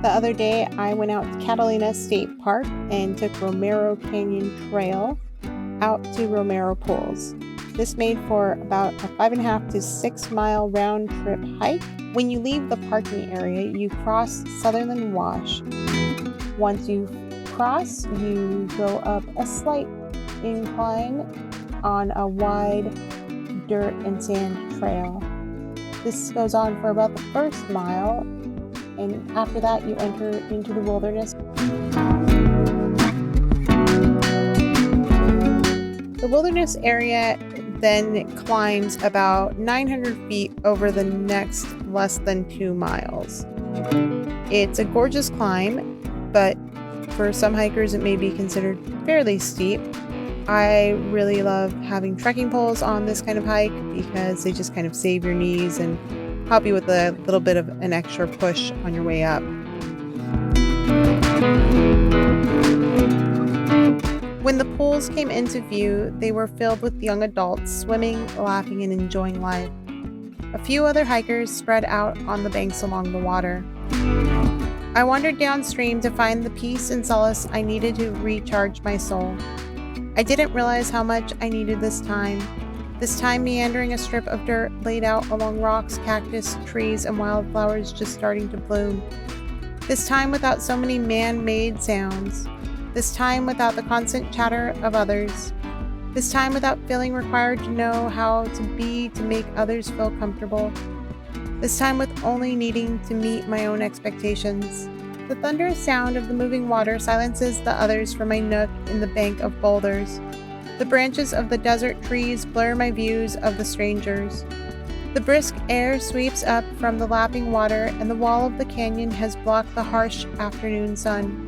The other day, I went out to Catalina State Park and took Romero Canyon Trail out to Romero Pools. This made for about a 5.5 to 6 mile round trip hike. When you leave the parking area, you cross Sutherland Wash. Once you cross, you go up a slight incline on a wide dirt and sand trail. This goes on for about the first mile, and after that you enter into the wilderness. The wilderness area then climbs about 900 feet over the next less than 2 miles. It's a gorgeous climb, but for some hikers it may be considered fairly steep. I really love having trekking poles on this kind of hike because they just kind of save your knees and help you with a little bit of an extra push on your way up. When the pools came into view, they were filled with young adults swimming, laughing, and enjoying life. A few other hikers spread out on the banks along the water. I wandered downstream to find the peace and solace I needed to recharge my soul. I didn't realize how much I needed this time meandering a strip of dirt laid out along rocks, cactus, trees, and wildflowers just starting to bloom. This time without so many man-made sounds. This time without the constant chatter of others. This time without feeling required to know how to be to make others feel comfortable. This time with only needing to meet my own expectations. The thunderous sound of the moving water silences the others from my nook in the bank of boulders. The branches of the desert trees blur my views of the strangers. The brisk air sweeps up from the lapping water, and the wall of the canyon has blocked the harsh afternoon sun.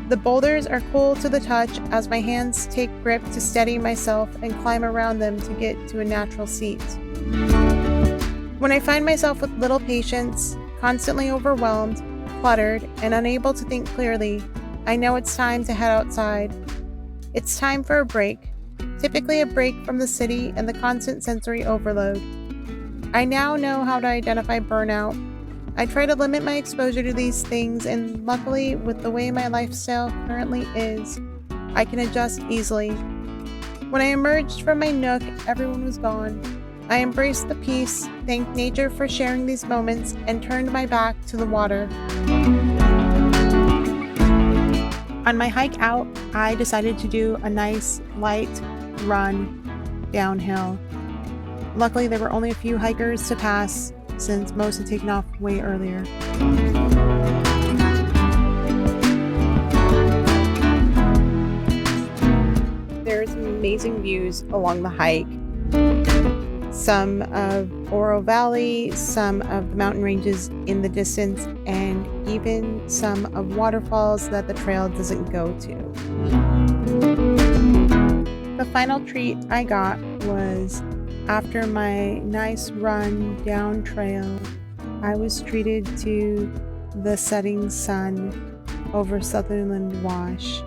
The boulders are cool to the touch as my hands take grip to steady myself and climb around them to get to a natural seat. When I find myself with little patience, constantly overwhelmed, cluttered, and unable to think clearly, I know it's time to head outside. It's time for a break, typically a break from the city and the constant sensory overload. I now know how to identify burnout. I try to limit my exposure to these things, and luckily, with the way my lifestyle currently is, I can adjust easily. When I emerged from my nook, everyone was gone. I embraced the peace, thanked nature for sharing these moments, and turned my back to the water. On my hike out, I decided to do a nice, light run downhill. Luckily, there were only a few hikers to pass since most had taken off way earlier. There's amazing views along the hike. Some of Oro Valley, some of the mountain ranges in the distance, and even some of waterfalls that the trail doesn't go to. The final treat I got was after my nice run down trail, I was treated to the setting sun over Sutherland Wash.